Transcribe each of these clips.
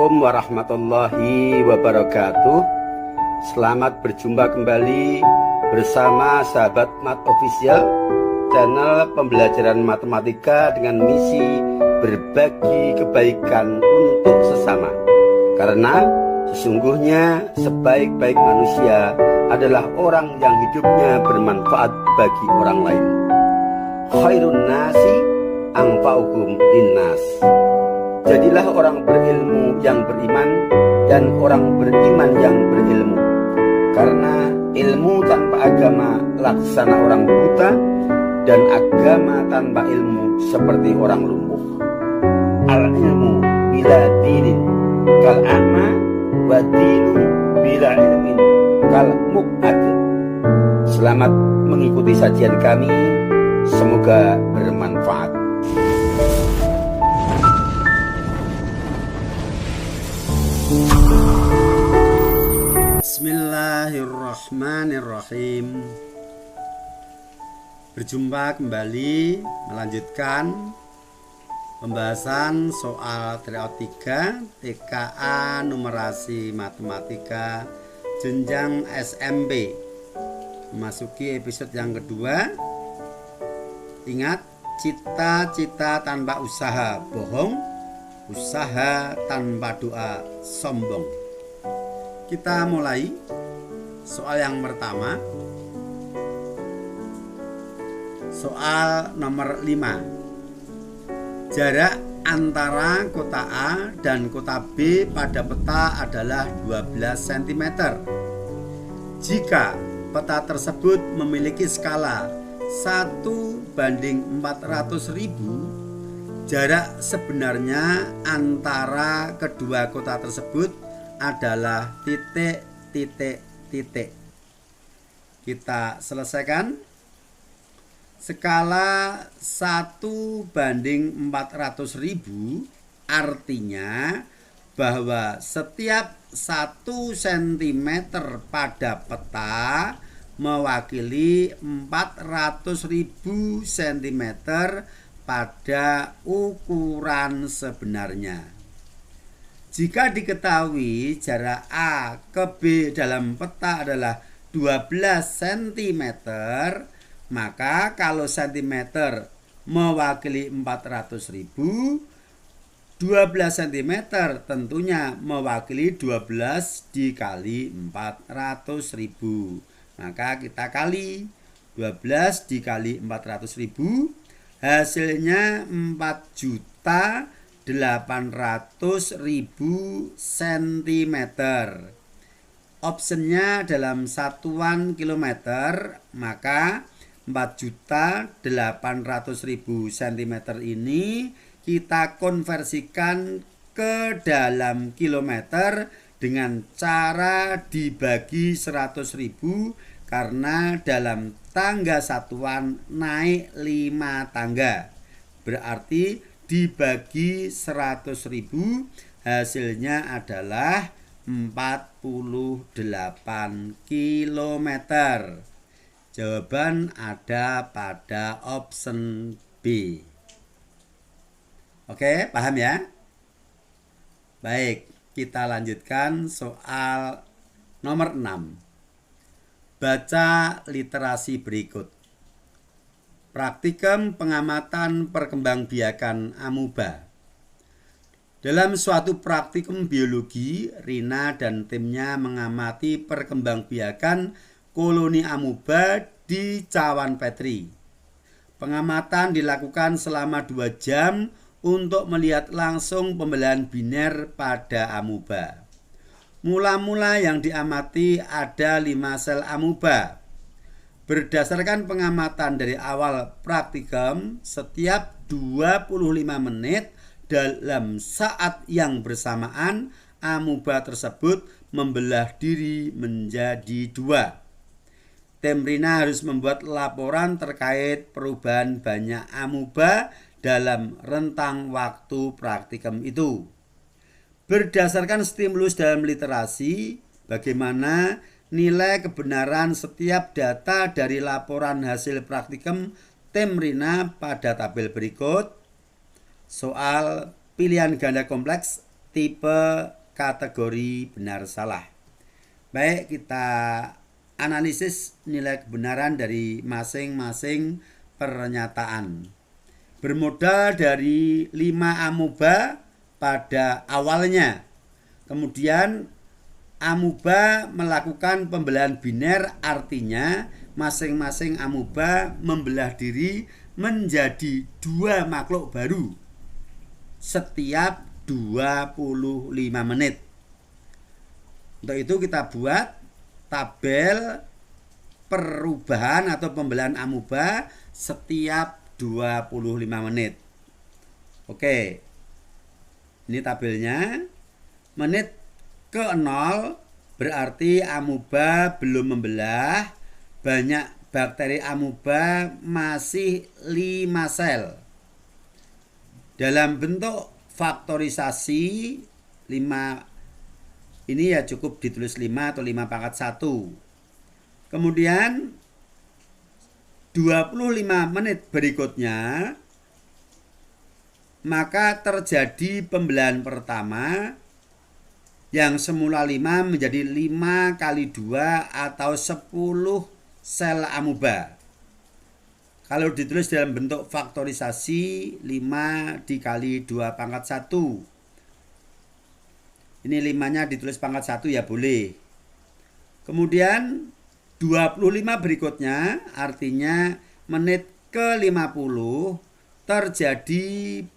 Assalamualaikum warahmatullahi wabarakatuh. Selamat berjumpa kembali bersama sahabat Mat Official, channel pembelajaran matematika dengan misi berbagi kebaikan untuk sesama. Karena sesungguhnya sebaik-baik manusia adalah orang yang hidupnya bermanfaat bagi orang lain. Khairun nasi anfa'uhum linnas. Jadilah orang berilmu yang beriman dan orang beriman yang berilmu. Karena ilmu tanpa agama laksana orang buta, dan agama tanpa ilmu seperti orang lumpuh. Al-ilmu bila dinin kal a'ma, wa dinu bila ilmin kal muqad. Selamat mengikuti sajian kami, semoga bermanfaat. Bismillahirrahmanirrahim. Berjumpa kembali melanjutkan pembahasan soal triot 3 TKA numerasi matematika jenjang SMP. Memasuki episode yang kedua. Ingat, cita-cita tanpa usaha bohong, usaha tanpa doa sombong. Kita mulai soal yang pertama. Soal nomor 5. Jarak antara kota A dan kota B pada peta adalah 12 cm. Jika peta tersebut memiliki skala 1/400.000, jarak sebenarnya antara kedua kota tersebut adalah titik. Kita selesaikan. Skala 1/400.000 artinya bahwa setiap 1 cm pada peta mewakili 400.000 cm pada ukuran sebenarnya. Jika diketahui jarak A ke B dalam peta adalah 12 cm, maka kalau cm mewakili 400.000, 12 cm tentunya mewakili 12 dikali 400.000. Maka kita kali 12 dikali 400.000, hasilnya 4.800.000 cm. Optionnya dalam satuan kilometer, maka 4.800.000 cm ini kita konversikan ke dalam kilometer dengan cara dibagi 100.000, karena dalam tangga satuan naik 5 tangga. Berarti dibagi 100.000, hasilnya adalah 48 km. Jawaban ada pada option B. Oke, paham ya? Baik, kita lanjutkan soal nomor 6. Baca literasi berikut. Praktikum pengamatan perkembangbiakan amuba. Dalam suatu praktikum biologi, Rina dan timnya mengamati perkembangbiakan koloni amuba di cawan Petri. Pengamatan dilakukan selama 2 jam untuk melihat langsung pembelahan biner pada amuba. Mula-mula yang diamati ada 5 sel amuba. Berdasarkan pengamatan dari awal praktikum, setiap 25 menit dalam saat yang bersamaan, amuba tersebut membelah diri menjadi 2. Tim Rina harus membuat laporan terkait perubahan banyak amuba dalam rentang waktu praktikum itu. Berdasarkan stimulus dalam literasi, bagaimana nilai kebenaran setiap data dari laporan hasil praktikum tim Rina pada tabel berikut. Soal pilihan ganda kompleks tipe kategori benar salah. Baik, kita analisis nilai kebenaran dari masing-masing pernyataan. Bermodal dari 5 amuba pada awalnya. Kemudian amuba melakukan pembelahan biner, artinya masing-masing amuba membelah diri menjadi 2 makhluk baru setiap 25 menit. Untuk itu kita buat tabel perubahan atau pembelahan amuba setiap 25 menit. Oke. Ini tabelnya. Menit ke 0 berarti amuba belum membelah. Banyak bakteri amuba masih 5 sel. Dalam bentuk faktorisasi 5 ini ya cukup ditulis 5 atau 5 pangkat 1. Kemudian 25 menit berikutnya maka terjadi pembelahan pertama yang semula 5 menjadi 5 kali 2 atau 10 sel amuba. Kalau ditulis dalam bentuk faktorisasi 5 dikali 2 pangkat 1. Ini 5-nya ditulis pangkat 1 ya boleh. Kemudian 25 berikutnya artinya menit ke 50 terjadi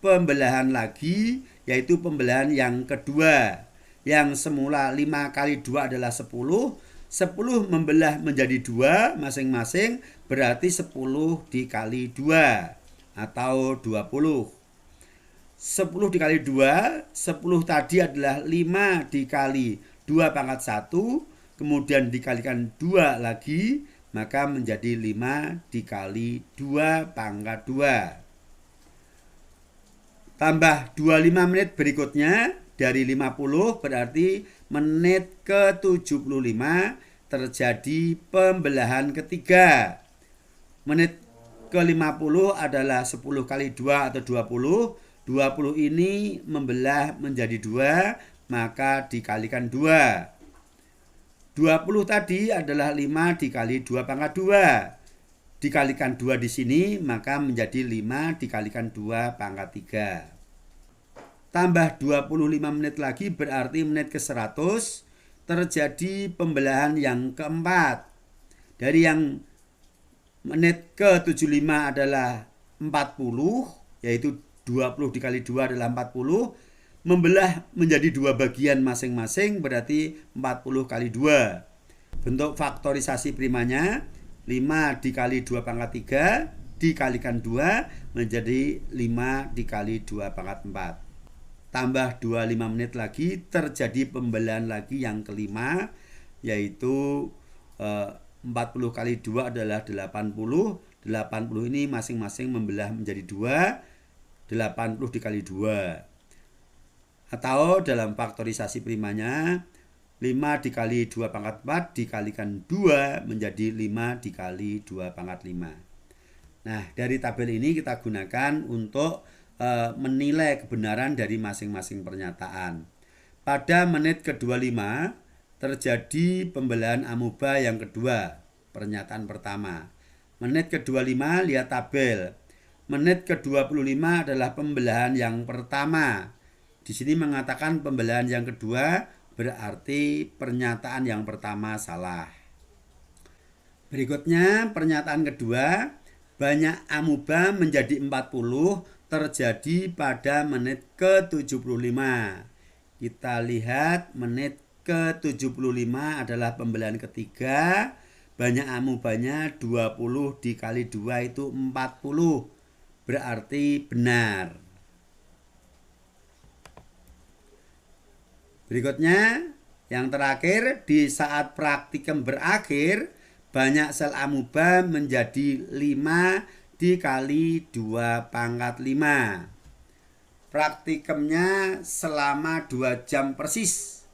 pembelahan lagi, yaitu pembelahan yang kedua. Yang semula 5 kali 2 adalah 10. 10 membelah menjadi 2 masing-masing, berarti 10 dikali 2 atau 20. 10 dikali 2, 10 tadi adalah 5 dikali 2 pangkat 1. Kemudian dikalikan 2 lagi, maka menjadi 5 dikali 2 pangkat 2. Tambah 25 menit berikutnya dari 50 berarti menit ke 75 terjadi pembelahan ketiga. Menit ke 50 adalah 10 kali 2 atau 20. 20 ini membelah menjadi 2, maka dikalikan 2. 20 tadi adalah 5 dikali 2 pangkat 2. Dikalikan 2 di sini, maka menjadi 5 dikalikan 2 pangkat 3. Tambah 25 menit lagi berarti menit ke 100 terjadi pembelahan yang keempat. Dari yang menit ke 75 adalah 40, yaitu 20 dikali 2 adalah 40. Membelah menjadi 2 bagian masing-masing berarti 40 kali 2. Bentuk faktorisasi primanya 5 dikali 2 pangkat 3 dikalikan 2 menjadi 5 dikali 2 pangkat 4. Tambah 25 menit lagi terjadi pembelahan lagi yang kelima, yaitu 40 kali 2 adalah 80. 80 ini masing-masing membelah menjadi 2, 80 dikali 2. Atau dalam faktorisasi primanya 5 dikali 2 pangkat 4 dikalikan 2 menjadi 5 dikali 2 pangkat 5. Nah, dari tabel ini kita gunakan untuk menilai kebenaran dari masing-masing pernyataan. Pada menit ke-25 terjadi pembelahan amuba yang kedua, pernyataan pertama. Menit ke-25 lihat tabel. Menit ke-25 adalah pembelahan yang pertama. Di sini mengatakan pembelahan yang kedua, berarti pernyataan yang pertama salah. Berikutnya pernyataan kedua, banyak amuba menjadi 40 terjadi pada menit ke-75. Kita lihat menit ke-75 adalah pembelahan ketiga. Banyak amubanya 20 dikali 2 itu 40. Berarti benar. Berikutnya, yang terakhir, di saat praktikum berakhir, banyak sel amuba menjadi 5 dikali 2 pangkat 5. Praktikumnya selama 2 jam persis.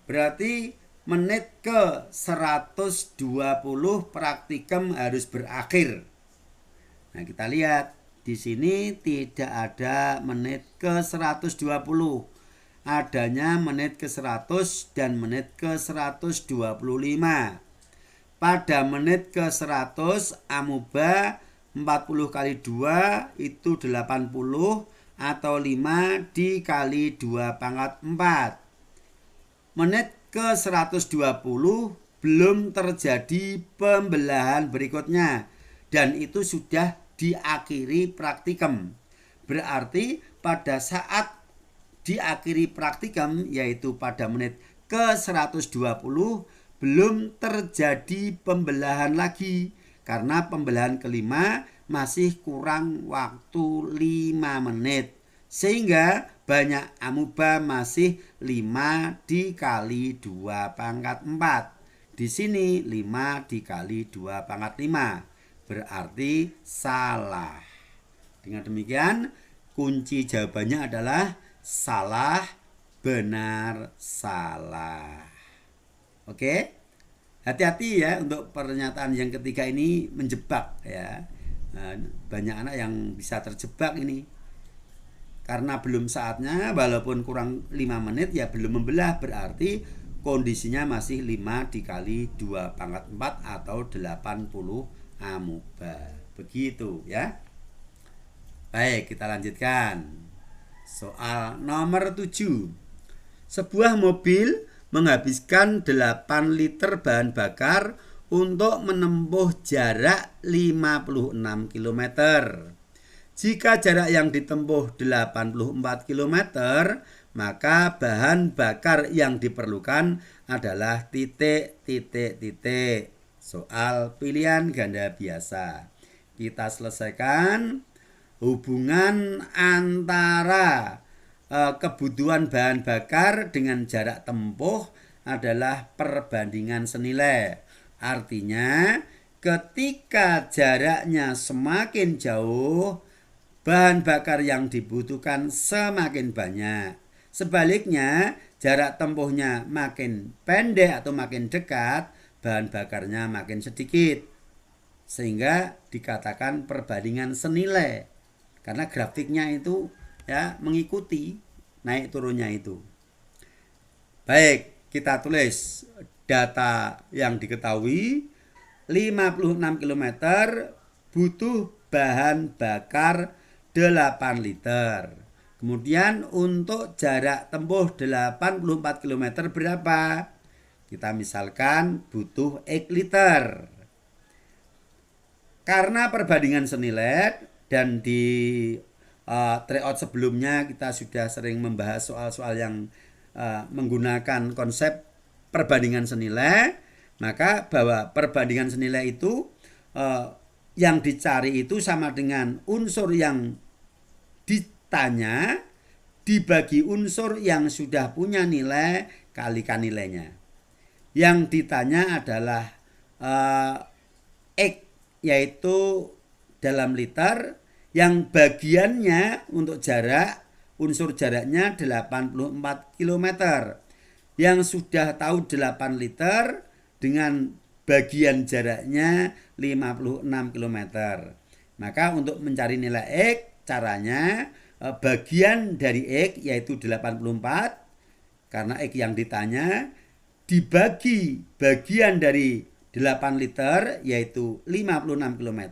Berarti menit ke 120 praktikum harus berakhir. Nah, kita lihat di sini tidak ada menit ke 120. adanya menit ke 100 dan menit ke 125. Pada menit ke 100 amuba 40 kali 2 itu 80 atau 5 dikali 2 pangkat 4. Menit ke 120 belum terjadi pembelahan berikutnya dan itu sudah diakhiri praktikum. Berarti pada saat diakhiri praktikum yaitu pada menit ke 120 belum terjadi pembelahan lagi karena pembelahan kelima masih kurang waktu 5 menit sehingga banyak amuba masih 5 dikali 2 pangkat 4. Di sini 5 dikali 2 pangkat 5 berarti salah. Dengan demikian kunci jawabannya adalah salah, benar, salah. Oke? Hati-hati ya untuk pernyataan yang ketiga ini menjebak ya. Banyak anak yang bisa terjebak ini. Karena belum saatnya walaupun kurang 5 menit ya belum membelah berarti kondisinya masih 5 dikali 2 pangkat 4 atau 80 amuba. Begitu ya. Baik, kita lanjutkan. Soal nomor 7. Sebuah mobil menghabiskan 8 liter bahan bakar untuk menempuh jarak 56 km. Jika jarak yang ditempuh 84 km, maka bahan bakar yang diperlukan adalah titik. Soal pilihan ganda biasa. Kita selesaikan hubungan antara kebutuhan bahan bakar dengan jarak tempuh adalah perbandingan senilai. Artinya ketika jaraknya semakin jauh, bahan bakar yang dibutuhkan semakin banyak. Sebaliknya, jarak tempuhnya makin pendek atau makin dekat, bahan bakarnya makin sedikit. Sehingga dikatakan perbandingan senilai. Karena grafiknya itu ya mengikuti naik turunnya itu. Baik, kita tulis data yang diketahui 56 km butuh bahan bakar 8 liter. Kemudian untuk jarak tempuh 84 km berapa? Kita misalkan butuh X liter. Karena perbandingan senilai dan di tryout sebelumnya kita sudah sering membahas soal-soal yang menggunakan konsep perbandingan senilai, maka bahwa perbandingan senilai itu yang dicari itu sama dengan unsur yang ditanya dibagi unsur yang sudah punya nilai kalikan nilainya. Yang ditanya adalah X yaitu dalam liter, yang bagiannya untuk jarak, unsur jaraknya 84 km. Yang sudah tahu 8 liter dengan bagian jaraknya 56 km. Maka untuk mencari nilai X, caranya bagian dari X yaitu 84, karena X yang ditanya, dibagi bagian dari 8 liter yaitu 56 km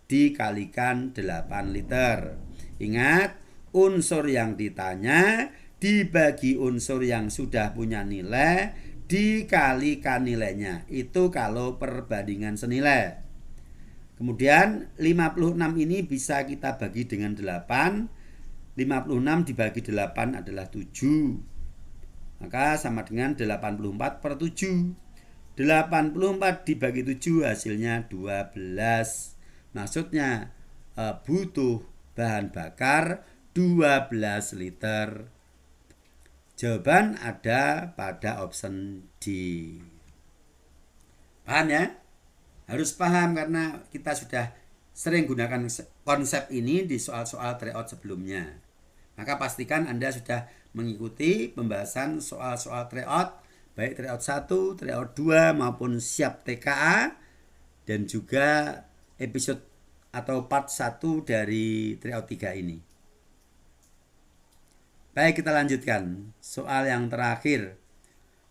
dikalikan 8 liter. Ingat, unsur yang ditanya dibagi unsur yang sudah punya nilai dikalikan nilainya. Itu kalau perbandingan senilai. Kemudian 56 ini bisa kita bagi dengan 8. 56 dibagi 8 adalah 7. Maka sama dengan 84 per 7. 84 dibagi 7 hasilnya 12. Maksudnya butuh bahan bakar 12 liter. Jawaban ada pada option D. Paham ya? Harus paham karena kita sudah sering gunakan konsep ini di soal-soal tryout sebelumnya. Maka pastikan Anda sudah mengikuti pembahasan soal-soal tryout, baik tryout 1, tryout 2 maupun siap TKA dan juga episode atau part 1 dari tryout 3 ini. Baik, kita lanjutkan. Soal yang terakhir.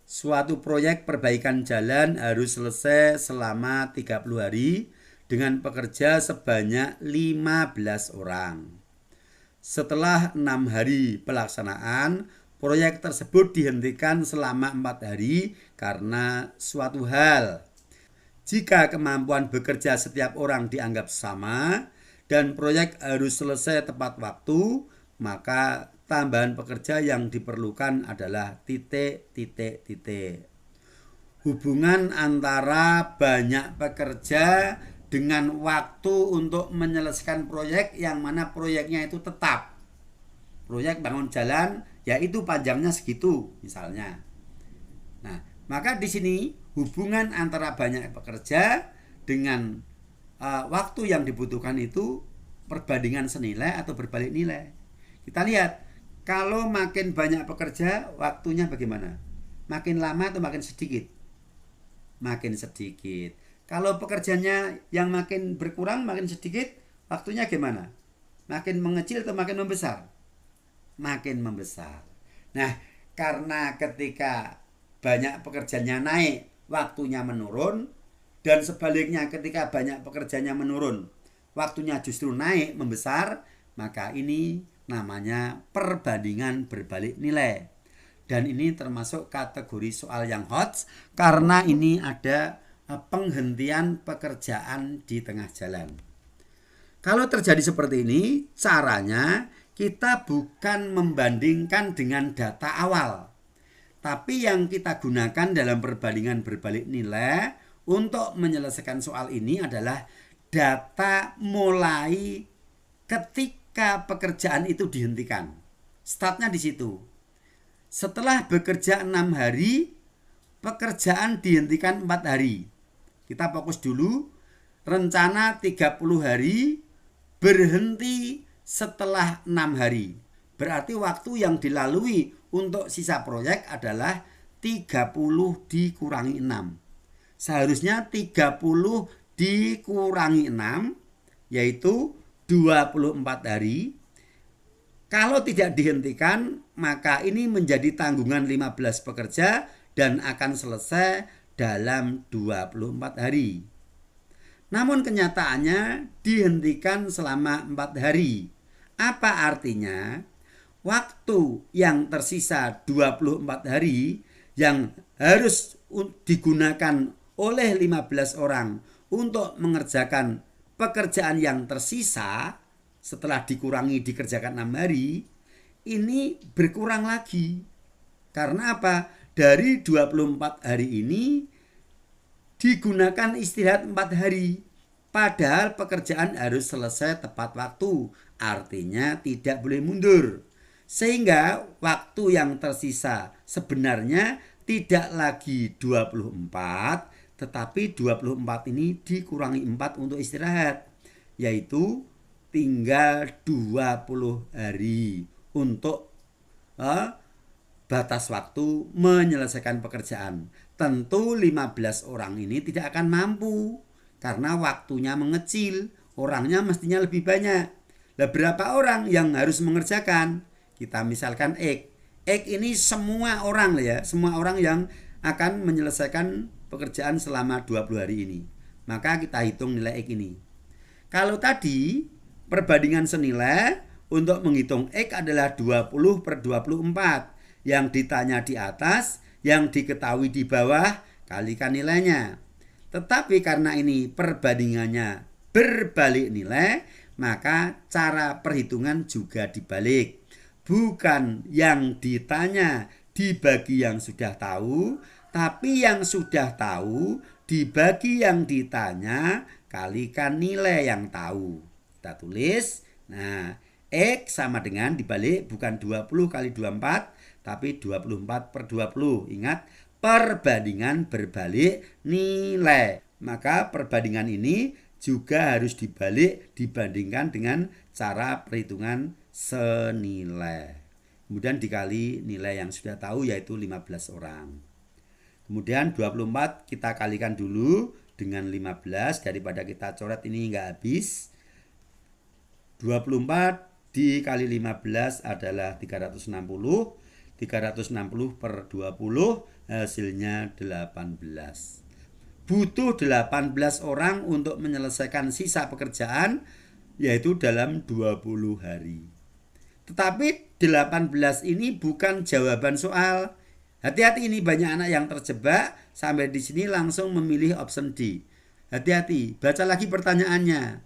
Suatu proyek perbaikan jalan harus selesai selama 30 hari dengan pekerja sebanyak 15 orang. Setelah 6 hari pelaksanaan, proyek tersebut dihentikan selama 4 hari karena suatu hal. Jika kemampuan bekerja setiap orang dianggap sama dan proyek harus selesai tepat waktu, maka tambahan pekerja yang diperlukan adalah titik. Hubungan antara banyak pekerja dengan waktu untuk menyelesaikan proyek yang mana proyeknya itu tetap. Proyek bangun jalan yaitu panjangnya segitu misalnya. Nah, maka di sini hubungan antara banyak pekerja dengan waktu yang dibutuhkan itu perbandingan senilai atau berbalik nilai. Kita lihat, kalau makin banyak pekerja, waktunya bagaimana? Makin lama atau makin sedikit? Makin sedikit. Kalau pekerjanya yang makin berkurang, makin sedikit, waktunya gimana? Makin mengecil atau makin membesar? Makin membesar. Nah, karena ketika banyak pekerjanya naik, waktunya menurun, dan sebaliknya ketika banyak pekerjanya menurun, waktunya justru naik, membesar, maka ini namanya perbandingan berbalik nilai. Dan ini termasuk kategori soal yang hot karena ini ada penghentian pekerjaan di tengah jalan. Kalau terjadi seperti ini, caranya kita bukan membandingkan dengan data awal, tapi yang kita gunakan dalam perbandingan berbalik nilai untuk menyelesaikan soal ini adalah data mulai ketika pekerjaan itu dihentikan. Startnya di situ. Setelah bekerja 6 hari, pekerjaan dihentikan 4 hari. Kita fokus dulu. Rencana 30 hari, berhenti setelah 6 hari. Berarti waktu yang dilalui untuk sisa proyek adalah 30 dikurangi 6. Seharusnya 30 dikurangi 6, yaitu 24 hari. Kalau tidak dihentikan, maka ini menjadi tanggungan 15 pekerja dan akan selesai dalam 24 hari. Namun kenyataannya dihentikan selama 4 hari. Apa artinya? Waktu yang tersisa 24 hari yang harus digunakan oleh 15 orang untuk mengerjakan pekerjaan yang tersisa setelah dikurangi dikerjakan 6 hari, ini berkurang lagi. Karena apa? Dari 24 hari ini digunakan istirahat 4 hari. Padahal pekerjaan harus selesai tepat waktu. Artinya tidak boleh mundur. Sehingga waktu yang tersisa sebenarnya tidak lagi 24, tetapi 24 ini dikurangi 4 untuk istirahat, yaitu tinggal 20 hari untuk batas waktu menyelesaikan pekerjaan. Tentu 15 orang ini tidak akan mampu karena waktunya mengecil, orangnya mestinya lebih banyak. Lah berapa orang yang harus mengerjakan? Kita misalkan X. X ini semua orang ya, semua orang yang akan menyelesaikan pekerjaan selama 20 hari ini. Maka kita hitung nilai X ini. Kalau tadi perbandingan senilai untuk menghitung X adalah 20/24. Yang ditanya di atas, yang diketahui di bawah, kalikan nilainya. Tetapi karena ini perbandingannya berbalik nilai, maka cara perhitungan juga dibalik. Bukan yang ditanya dibagi yang sudah tahu, tapi yang sudah tahu dibagi yang ditanya kalikan nilai yang tahu. Kita tulis, nah X sama dengan dibalik bukan 20 kali 24, tapi 24/20. Ingat, perbandingan berbalik nilai. Maka perbandingan ini juga harus dibalik dibandingkan dengan cara perhitungan senilai. Kemudian dikali nilai yang sudah tahu yaitu 15 orang. Kemudian 24 kita kalikan dulu dengan 15 daripada kita coret ini enggak habis. 24 dikali 15 adalah 360. 360 per 20 hasilnya 18. Butuh 18 orang untuk menyelesaikan sisa pekerjaan, yaitu dalam 20 hari. Tetapi 18 ini bukan jawaban soal. Hati-hati, ini banyak anak yang terjebak sampai di sini langsung memilih option D. Hati-hati, baca lagi pertanyaannya.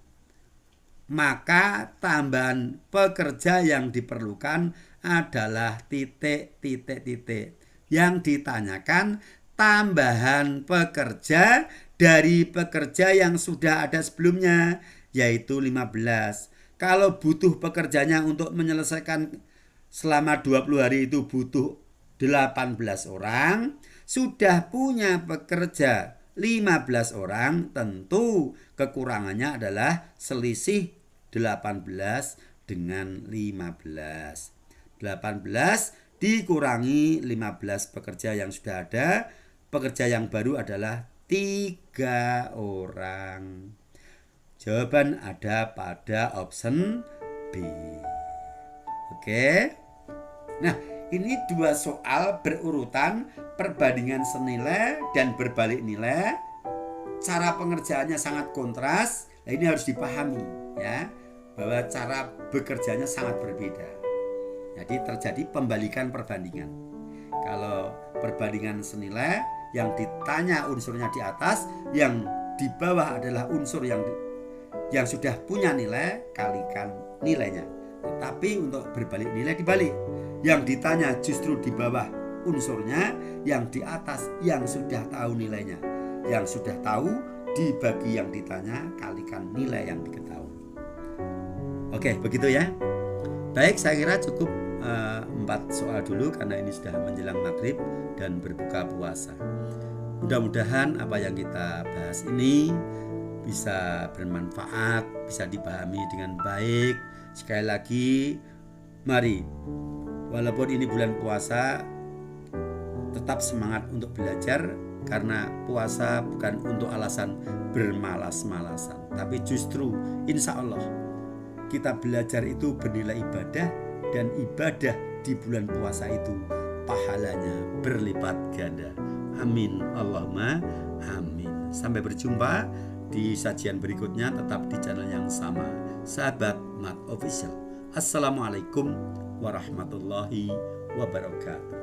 Maka tambahan pekerja yang diperlukan adalah titik. Yang ditanyakan tambahan pekerja dari pekerja yang sudah ada sebelumnya, yaitu 15. Kalau butuh pekerjanya untuk menyelesaikan selama 20 hari itu butuh 18 orang, sudah punya pekerja 15 orang, tentu kekurangannya adalah selisih 18 dengan 15. 18 dikurangi 15 pekerja yang sudah ada, pekerja yang baru adalah 3 orang. Jawaban ada pada option B. Oke. Nah, ini 2 soal berurutan, perbandingan senilai dan berbalik nilai. Cara pengerjaannya sangat kontras. Nah, ini harus dipahami ya, bahwa cara bekerjanya sangat berbeda. Jadi terjadi pembalikan perbandingan. Kalau perbandingan senilai, yang ditanya unsurnya di atas, yang di bawah adalah unsur yang sudah punya nilai, kalikan nilainya. Tetapi untuk berbalik nilai dibalik. Yang ditanya justru di bawah unsurnya, yang di atas yang sudah tahu nilainya. Yang sudah tahu dibagi yang ditanya, kalikan nilai yang diketahui. Oke, begitu ya. Baik, saya kira cukup 4 soal dulu karena ini sudah menjelang maghrib dan berbuka puasa. Mudah-mudahan apa yang kita bahas ini bisa bermanfaat, bisa dipahami dengan baik. Sekali lagi, mari, walaupun ini bulan puasa, tetap semangat untuk belajar, karena puasa bukan untuk alasan bermalas-malasan, tapi justru insya Allah kita belajar itu bernilai ibadah, dan ibadah di bulan puasa itu pahalanya berlipat ganda. Amin, Allahumma amin. Sampai berjumpa di sajian berikutnya, tetap di channel yang sama, Sahabat Mat Official. Assalamualaikum warahmatullahi wabarakatuh.